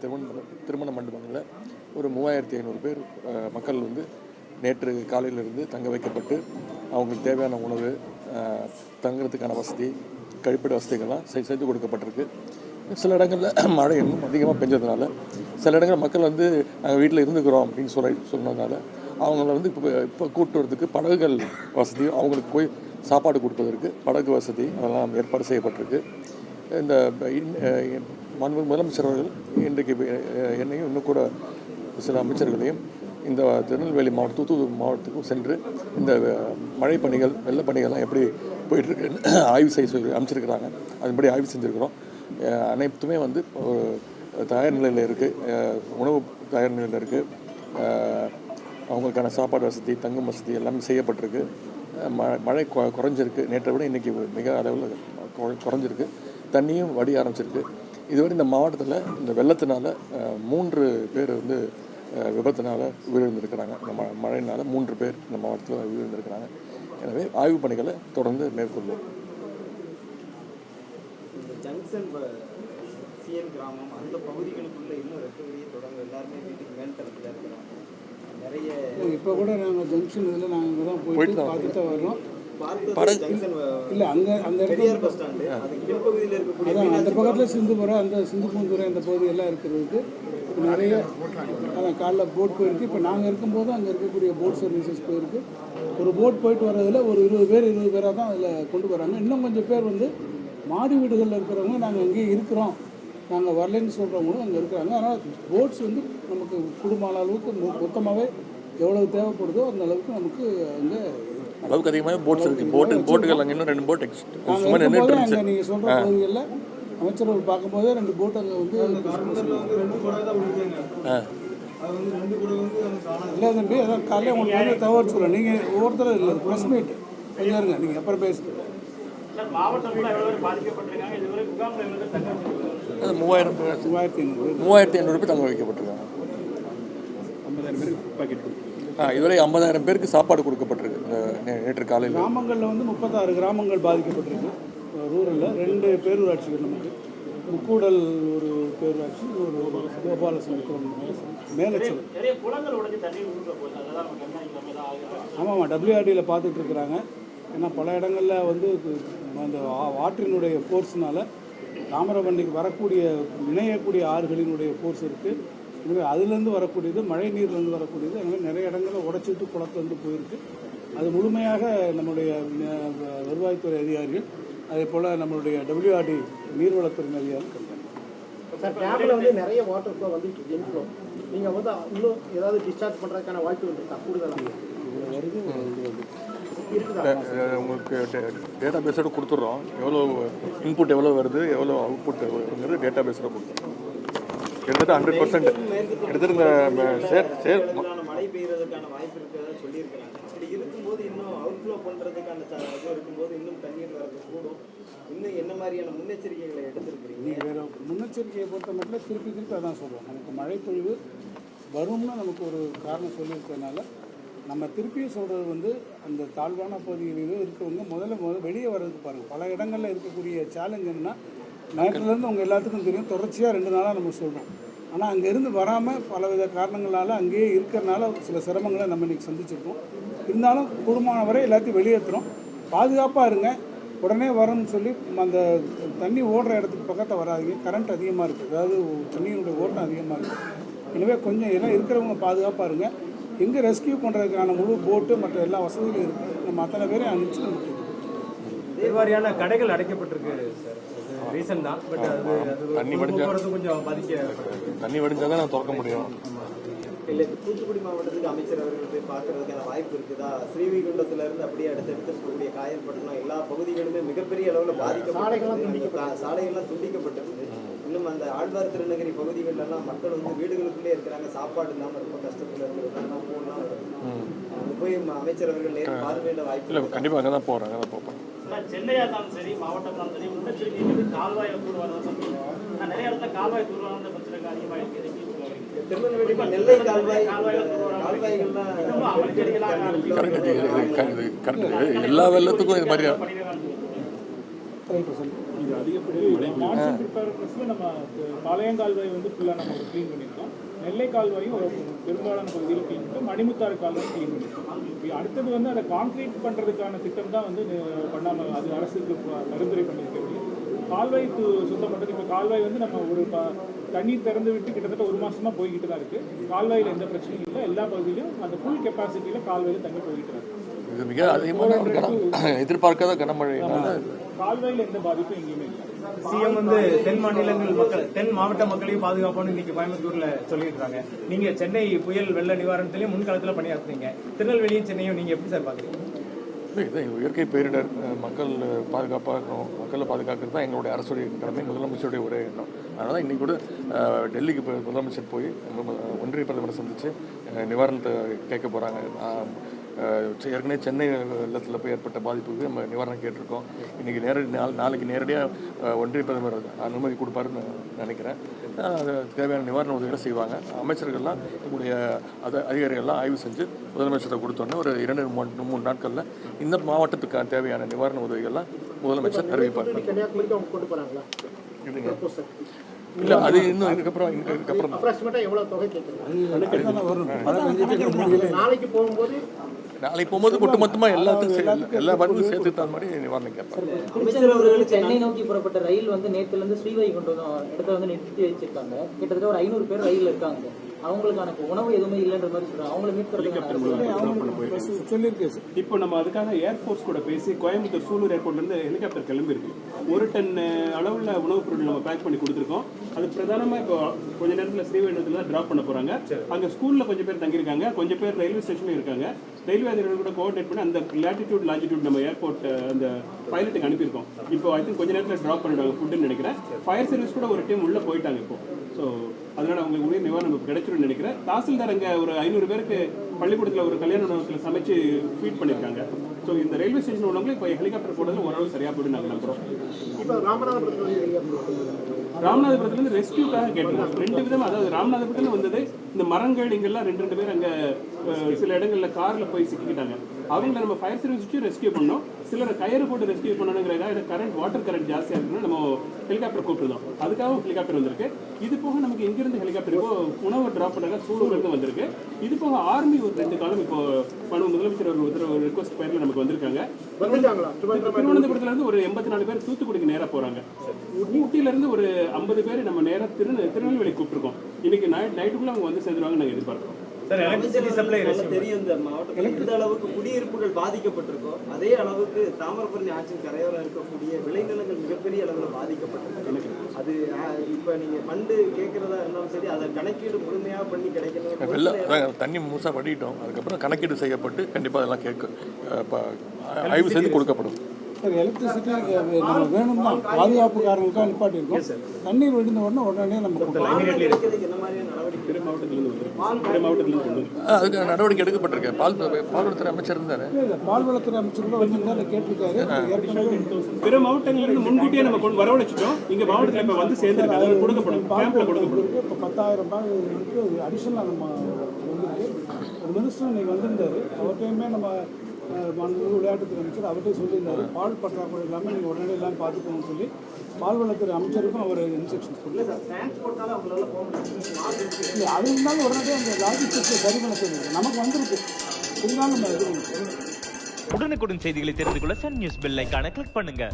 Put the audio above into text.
திருமண மண்டபங்களில் ஒரு 3500 பேர் மக்கள் வந்து நேற்று காலையிலிருந்து தங்க வைக்கப்பட்டு அவங்களுக்கு தேவையான உணவு, தங்குறதுக்கான வசதி, கழிப்பிட வசதிகள்லாம் செய்து கொடுக்கப்பட்டிருக்கு. சில இடங்களில் மழை இன்னும் அதிகமாக பெஞ்சதுனால சில இடங்கள் மக்கள் வந்து நாங்கள் வீட்டில் இருந்துக்கிறோம் அப்படின்னு சொன்னதுனால அவங்கள வந்து இப்போ கூட்டு வரதுக்கு படகுகள் வசதி, அவங்களுக்கு போய் சாப்பாடு கொடுப்பதற்கு படகு வசதி அதெல்லாம் ஏற்பாடு செய்யப்பட்டிருக்கு. இந்த முதலமைச்சர் அவர்கள் இன்றைக்கு என்னையும் இன்னும் கூட சில அமைச்சர்களையும் இந்த திருநெல்வேலி மாவட்டம், தூத்துக்குடி மாவட்டத்துக்கும் சென்று இந்த மழை பணிகள், வெள்ள பணிகள்லாம் எப்படி போயிட்டுருக்குன்னு ஆய்வு செய்ய அமைச்சிருக்கிறாங்க. அதன்படி ஆய்வு செஞ்சுருக்கிறோம். அனைத்துமே வந்து தயார் நிலையில் இருக்குது. உணவு தயார் நிலையில் இருக்குது. அவங்களுக்கான சாப்பாடு வசதி, தங்கும் வசதி எல்லாமே செய்யப்பட்டிருக்கு. மழை குறைஞ்சிருக்கு. நேற்றை விட இன்றைக்கி மிக அளவில் குறைஞ்சிருக்கு. தண்ணியும் வடிய ஆரம்பிச்சிருக்கு. இதுவரை இந்த மாவட்டத்தில் இந்த வெள்ளத்தினால 3 பேர் வந்து விபத்தினால் உயிரிழந்திருக்கிறாங்க. இந்த மழையினால் 3 பேர் இந்த மாவட்டத்தில் உயிரிழந்திருக்கிறாங்க. எனவே ஆய்வு பணிகளை தொடர்ந்து மேற்கொள்வோம். ஜங்ஷன் சிஎன் கிராமம் அந்த பகுதிகளுக்குள்ள இன்னும் ரெக்கவரியை தொடர்ந்து எல்லாருமே வீட்டுக்கு மேல்தளத்தில் இருக்கிறாங்க. நிறைய இப்போ கூட நாங்கள் ஜங்ஷன் இதில் நாங்கள் தான் போயிட்டு பார்த்துட்டு வர்றோம். இல்லை அங்கே அந்த பெரியார் பஸ் ஸ்டாண்டு அது கீழ்பகுதியில் இருக்கக்கூடிய அதான் அந்த பக்கத்தில் சிந்துபுரம், அந்த சிந்துபூந்துறை அந்த பகுதியெல்லாம் இருக்கிறதுக்கு நிறைய அதான் காலைல போட் போயிருக்கு. இப்போ நாங்கள் இருக்கும்போது அங்கே இருக்கக்கூடிய போட் சர்வீசஸ் போயிருக்கு. ஒரு போட் போயிட்டு வர்றதில் ஒரு 20 பேராக தான் அதில் கொண்டு வராங்க. இன்னும் கொஞ்சம் பேர் வந்து மாடி வீடுகளில் இருக்கிறவங்க நாங்கள் அங்கேயே இருக்கிறோம், நாங்கள் வரலன்னு சொல்கிறவங்களும் அங்கே இருக்கிறாங்க. ஆனால் போட்ஸ் வந்து நமக்கு குடும்பமான அளவுக்கு மொத்தமாகவே எவ்வளவு தேவைப்படுதோ அந்த அளவுக்கு நமக்கு அங்கே அளவுக்கு அதிகமாக போட்ஸ் இருக்குது. போட்டுகள் அங்கே இன்னும் 2 போட் அங்கே நீங்கள் சொல்கிற பகுதிகளில் அமைச்சர்கள் பார்க்கும்போதே 2 போட் அங்கே வந்து இல்லை தம்பி, அதான் காலையில் உங்களுக்கு வந்து தகவல் சொல்கிறேன். நீங்கள் ஒவ்வொருத்தரும் இல்லை ப்ரெஸ் மீட் கொஞ்சம் இருங்க, நீங்கள் அப்புறம் பேசுங்க. 3500 பேர் தங்க வைக்கப்பட்டிருக்காங்க. 50,000 பேருக்கு பாக்கெட் இதுவரை 50,000 பேருக்கு சாப்பாடு கொடுக்கப்பட்டிருக்கு. நேற்று காலையில் கிராமங்களில் வந்து 36 கிராமங்கள் பாதிக்கப்பட்டிருக்கு. ரூரலில் 2 பேரூராட்சிகள் நமக்கு, முக்கூடல் ஒரு பேரூராட்சி, ஒரு கோபாலசமுத்திரம் மேலச்சல். ஆமாம், WRDயில் பார்த்துட்டு இருக்கிறாங்க. ஏன்னா பல இடங்களில் வந்து அந்த ஆற்றினுடைய ஃபோர்ஸ்னால் தாமிரபரணிக்கு வரக்கூடிய இணையக்கூடிய ஆறுகளினுடைய ஃபோர்ஸ் இருக்குது. எனவே அதுலேருந்து வரக்கூடியது, மழை நீர்லேருந்து வரக்கூடியது, அந்த மாதிரி நிறைய இடங்களில் உடச்சிட்டு குளத்துலேருந்து போயிருக்கு. அது முழுமையாக நம்முடைய வருவாய்த்துறை அதிகாரிகள், அதே போல் நம்மளுடைய WRD நீர்வளத்துறை அதிகாரிகள் கண்காணிப்பாங்க. சார், டேமில் வந்து நிறைய வாட்டர் ஃப்ளோ வந்துட்டு இருக்கு, இன்ஃப்ளோ. நீங்கள் வந்து இன்னும் ஏதாவது டிஸ்சார்ஜ் பண்ணுறதுக்கான வாய்ப்பு இருக்கா கூடுதலாக? வருது உங்களுக்கு டேட்டா பேஸோடு கொடுத்துட்றோம். எவ்வளோ இன்புட் எவ்வளோ வருது, எவ்வளோ அவுட்புட் வருதுங்கிறது டேட்டா பேஸோட கொடுத்துறோம். கிட்டத்தட்ட 100% எடுத்துருங்க. மழை பெய்யறதுக்கான வாய்ப்பு இருக்கிறதா சொல்லியிருக்கிறாங்க. அப்படி இருக்கும்போது இன்னும் அவுட்ஃப்ளோ பண்ணுறதுக்கான இது இருக்கும்போது இன்னும் தண்ணீர் வரது கூடும். இன்னும் என்ன மாதிரியான முன்னெச்சரிக்கைகளை எடுத்துருக்கிறீங்க? வேறு முன்னெச்சரிக்கையை பொறுத்த மட்டும் திருப்பி அதான் சொல்கிறோம். நமக்கு மழைப்பொழிவு வரும்னு நமக்கு ஒரு காரணம் சொல்லியிருக்கிறதுனால நம்ம திருப்பியும் சொல்கிறது வந்து அந்த தாழ்வான பகுதிகளிலும் இருக்கவங்க முதல்ல வெளியே வர்றதுக்கு பாருங்கள். பல இடங்களில் இருக்கக்கூடிய சேலஞ்ச் என்னென்னா, நேரத்துலேருந்து உங்கள் எல்லாத்துக்கும் தெரியும், தொடர்ச்சியாக 2 நாளாக நம்ம சொல்கிறோம். ஆனால் அங்கேருந்து வராமல் பலவித காரணங்களால் அங்கேயே இருக்கிறனால சில சிரமங்களை நம்ம இன்றைக்கி சந்திச்சிருக்கோம். இருந்தாலும் கூடுமான வரை எல்லாத்தையும் வெளியேற்றுறோம். பாதுகாப்பாக இருங்க. உடனே வரணும்னு சொல்லி அந்த தண்ணி ஓடுற இடத்துக்கு பக்கத்தில் வராதிங்க. கரண்ட் அதிகமாக இருக்குது, அதாவது தண்ணியினுடைய ஓட்டம் அதிகமாக இருக்குது. எனவே கொஞ்சம் எல்லாம் இருக்கிறவங்க பாதுகாப்பாக இருங்க. எங்கே ரெஸ்கியூ பண்ணுறதுக்கான முழு போட்டு மற்ற எல்லா வசதிகளும் இருக்குது. நம்ம அத்தனை பேரையும் அனுப்பிச்சு நம்ம தேர்வாரியான கடைகள் அடைக்கப்பட்டிருக்கு சார். ரீசன் தான், பட் தண்ணி வடிஞ்சா கொஞ்சம் பாதிக்க தண்ணி வடிஞ்சால் தான் நான் திறக்க முடியும். இல்லை, தூத்துக்குடி மாவட்டத்துக்கு அமைச்சர் அவர்கள் போய் பார்க்கறதுக்கான வாய்ப்பு இருக்குதா? ஸ்ரீவைகுண்டத்திலிருந்து அப்படியே அடுத்தடுத்து சொல்லக்கூடிய காயல்பட்டணம் எல்லா பகுதிகளுமே மிகப்பெரிய அளவில் பாதிக்கப்பட்டு சாலைகள்லாம் துண்டிக்கப்பட்டிருக்கு. இன்னும் அந்த ஆழ்வார் திருநகரி பகுதிகளெல்லாம் மக்கள் வந்து வீடுகளுக்குள்ளே இருக்கிறாங்க, சாப்பாடு இல்லாமல் ரொம்ப கஷ்டத்தில் இருக்கிறது. போகலாம் அங்கே போய் அமைச்சர் அவர்கள் நேரில் பார்வையிட வாய்ப்பு இல்லை. கண்டிப்பாக அங்கே தான் போகிறேன், அங்கே தான் போகிறேன். சென்னையாக இருந்தாலும் சரி, மாவட்டம்னாலும் சரி, முன்னெச்சரிக்கை கால்வாயை தூர்வாரம் நிறைய இடத்துல கால்வாய் தூர்வாரம் பிரச்சனை அதிகமாக இருக்குது. திருநெல்வேலி நெல்லை எல்லா வெள்ளத்துக்கும் இது மாதிரி இது அதிகப்படியாக மழை மான்சூன் ப்ரிப்பேர்னஸில் நம்ம பாளையங்கால்வாய் வந்து ஃபுல்லாக நம்ம க்ளீன் பண்ணியிருக்கோம். நெல்லை கால்வாயும் ஒரு பெரும்பாலான பகுதியில் க்ளீன் பண்ணிட்டு மணிமுத்தாறு கால்வாய் க்ளீன் பண்ணியிருக்கோம். அடுத்தது வந்து அதை கான்க்ரீட் பண்ணுறதுக்கான திட்டம் தான் வந்து பண்ணாமல் அது அரசுக்கு பரிந்துரை பண்ணியிருக்கிறது. கால்வாய் சுத்தம் பண்ணுறது. இப்போ கால்வாய் வந்து நம்ம ஒரு தண்ணீர் திறந்து விட்டு கிட்டத்தட்ட ஒரு மாதமாக போய்கிட்டு தான் இருக்குது. கால்வாயில் எந்த பிரச்சனையும் இல்லை. எல்லா பகுதியிலும் அந்த ஃபுல் கெப்பாசிட்டியில் கால்வாயில் தண்ணி போய்கிட்டு இருக்கு. இது மிக அதிகமான ஒரு எதிர்பார்க்காத கனமழையினால கால்வாயில் எந்த பாதிப்பும் எங்கேயுமே இல்லை. சிஎம் வந்து தென் மாவட்ட மக்களையும் பாதுகாப்பானு இன்னைக்கு கோயம்புத்தூர்ல சொல்லியிருக்காங்க. நீங்க சென்னை புயல் வெள்ள நிவாரணத்திலையும் முன்காலத்தில் பணியாற்றுறீங்க. திருநெல்வேலியும் சென்னையும் நீங்க எப்படி சார் பாக்குறீங்க? இது இயற்கை பேரிடர், மக்கள் பாதுகாப்பாக இருக்கணும். மக்களை பாதுகாக்கிறது தான் எங்களுடைய அரசுடைய கடமை, முதலமைச்சருடைய ஒரே எண்ணம். அதனால் இன்றைக்கி கூட டெல்லிக்கு முதலமைச்சர் போய் ஒன்றிய பிரதமரை சந்தித்து நிவாரணத்தை கேட்க போகிறாங்க. ஏற்கனவே சென்னை வெள்ளத்தில் போய் ஏற்பட்ட பாதிப்புக்கு நம்ம நிவாரணம் கேட்டிருக்கோம். இன்றைக்கி நாளைக்கு நேரடியாக ஒன்றிய பிரதமர் அனுமதி கொடுப்பாருன்னு நினைக்கிறேன். அது தேவையான நிவாரண உதவிகளை செய்வாங்க. அமைச்சர்கள்லாம் எங்களுடைய அதிகாரிகள்லாம் ஆய்வு செஞ்சு முதலமைச்சரை கொடுத்தோன்னே ஒரு 2-3 நாட்களில் இந்த மாவட்டத்துக்கு தேவையான நிவாரண உதவிகள்லாம் முதலமைச்சர் அறிவிப்பார். இல்லை, அது இன்னும் இதுக்கப்புறம் நாளைக்கு போகும்போது ஒட்டுமொத்தமாக எல்லா பதிலும் சேர்த்து தான் மாதிரி நிவாரணம் கேட்பாங்க. அமைச்சர் அவர்கள் சென்னை நோக்கி புறப்பட்ட ரயில் வந்து நேற்றுல இருந்து ஸ்ரீவைகுண்டம் இடத்துல வந்து நிறுத்தி வச்சிருக்காங்க. கிட்டத்தட்ட ஒரு 500 பேர் ரயில் இருக்காங்க. அவங்களுக்கான உணவு எதுவுமே இல்லைன்ற மாதிரி சொல்றாங்க. அவங்களை சொல்லியிருக்கு. இப்போ நம்ம அதுக்காக ஏர்ஃபோர்ஸ் கூட பேசி கோயம்புத்தூர் சூலூர் ஏர்போர்ட்லேருந்து ஹெலிகாப்டர் கிளம்பிருக்கு. 1 டன் அளவில் உணவுப் பொருள் நம்ம பேக் பண்ணி கொடுத்துருக்கோம். அது பிரதானமாக இப்போ கொஞ்ச நேரத்தில் ஸ்ரீவைகுண்டத்தில் தான் ட்ராப் பண்ண போகிறாங்க. அங்கே ஸ்கூலில் கொஞ்சம் பேர் தங்கியிருக்காங்க, கொஞ்சம் பேர் ரயில்வே ஸ்டேஷனில் இருக்காங்க. ரயில்வே அதிகாரிகள் கூட கோஆர்டினேட் பண்ணி அந்த லேட்டிடியூட் லாஜிடியூட் நம்ம ஏர்போர்ட் அந்த பைலட்டுக்கு அனுப்பியிருக்கோம். இப்போ ஐ திங்க் கொஞ்ச நேரத்தில் ட்ராப் பண்ணிடுவாங்க ஃபுட்டுன்னு நினைக்கிறேன். ஃபயர் சர்வீஸ் கூட ஒரு டீம் உள்ளே போயிட்டாங்க இப்போ. ஸோ அதனால் அவங்களுக்கு உரிய நிவாரணம் கிடைச்சிரும்னு நினைக்கிறேன். தாசில்தார் அங்கே ஒரு 500 பேருக்கு பள்ளிக்கூடத்தில் ஒரு கல்யாண உணவகத்தில் சமைச்சு ஃபீட் பண்ணியிருக்காங்க. ஸோ இந்த ரயில்வே ஸ்டேஷன் உள்ளவங்களும் இப்போ ஹெலிகாப்டர் போடுறதுல ஓரளவு சரியாக போய்ட்டு நாங்கள் நம்புகிறோம். இப்போ ராமநாதபுரத்துலேருந்து ரெஸ்கியூக்காக கேட்டிருக்கோம். 2 விதமாக, அதாவது ராமநாதபுரத்தில் வந்தது இந்த மரங்கள் இங்கெல்லாம் 2 பேர் அங்கே சில இடங்களில் காரில் போய் சிக்கிக்கிட்டாங்க. அவங்கள நம்ம ஃபயர் சர்வீஸ் வச்சு ரெஸ்கியூ பண்ணோம். சிலரை கயிறு போட்டு ரெஸ்கியூ பண்ணணுங்கிறதுக்காக வாட்டர் கரண்ட் ஜாஸ்தியாக இருக்குன்னு நம்ம ஹெலிகாப்டர் கூப்பிட்டுருந்தோம். அதுக்காக ஹெலிகாப்டர் வந்திருக்கு. இது போக நமக்கு எங்கிருந்து ஹெலிகாப்டர் இப்போ உணவு ட்ராப் பண்ணாங்க சூலூர்லேருந்து வந்திருக்கு. இது போக ஆர்மி ஒரு 2 காலம் இப்போ முதலமைச்சர் ஒரு ரிக்வஸ்ட் பேரில் நமக்கு வந்திருக்காங்க. திருவனந்தபுரத்துலேருந்து ஒரு 84 பேர் தூத்துக்குடிக்கு நேராக போகிறாங்க. ஊட்டியிலேருந்து ஒரு 50 பேர் நம்ம நேராக திருநெல்வேலி கூப்பிட்டுருக்கோம். இன்னைக்கு நைட்டுக்குள்ளே அவங்க வந்து சேர்ந்துருவாங்க நாங்கள் எதிர்பார்க்குறோம். தெரியும் இந்த மாவட்டத்தில் எந்த அளவுக்கு குடியிருப்புகள் பாதிக்கப்பட்டிருக்கோம், அதே அளவுக்கு தாமிரபரணி ஆற்றின் கரையோரம் இருக்கக்கூடிய விளைநிலங்கள் மிகப்பெரிய அளவில் பாதிக்கப்பட்டிருக்கு. அது இப்போ நீங்கள் ஃபண்டு கேட்குறதா இருந்தாலும் சரி, அதை கணக்கீடு முழுமையாக பண்ணி கிடைக்கணும். வெள்ளம் தண்ணி முழுசாக வடிட்டோம். அதுக்கப்புறம் கணக்கீடு செய்யப்பட்டு கண்டிப்பாக அதெல்லாம் ஆய்வு செய்து கொடுக்கப்படும். சார், எலக்ட்ரிசிட்டி நம்ம வேணும்னா பாதுகாப்பு காரணங்களுக்காக நிப்பாட்டியிருக்கோம். தண்ணீர் வெடிந்த உடனே நம்ம அதுக்கு நடவடிக்கை எடுக்கப்பட்டிருக்கு. பால்வளத்துறை அமைச்சர் இருந்தாரு. பால்வளத்துறை அமைச்சர் கூட வந்து கேட்டிருக்காரு. பிற மாவட்டங்களிலிருந்து முன்கூட்டியே நம்ம வரவழைச்சிட்டோம். இங்கே மாவட்டத்தில் இப்போ வந்து சேர்ந்துருக்கு, கொடுக்கப்படும். இப்போ 10,000 பேருக்கு அடிஷனலாக நம்ம வந்துருக்கு. ஒரு மினிஸ்டர் இன்னைக்கு வந்திருந்தாரு. அவர்கிட்டையுமே நம்ம விளையாட்டுத்துறை அமைச்சர் அவர்கிட்ட சொல்லியிருந்தாரு, பால் பற்றாக்குறை இல்லாமல் நீங்கள் உடனே எல்லாம் பார்த்துக்கணும்னு சொல்லி பால்வளத்துறை அமைச்சருக்கும் அவர் இன்ஸ்ட்ரக்ஷன்ஸ் கொடுத்தாரு. இல்லை, அது இருந்தாலும் உடனடியாக அந்த லாஜிஸ்டிக்ஸை சரி பண்ண சொல்லியிருக்கு. நமக்கு வந்துருக்கு, இருந்தாலும் நம்ம இது உடனுக்குடன் செய்திகளை தெரிந்து கொள்ள சன் நியூஸ் பெல் ஐகானை கிளிக் பண்ணுங்க.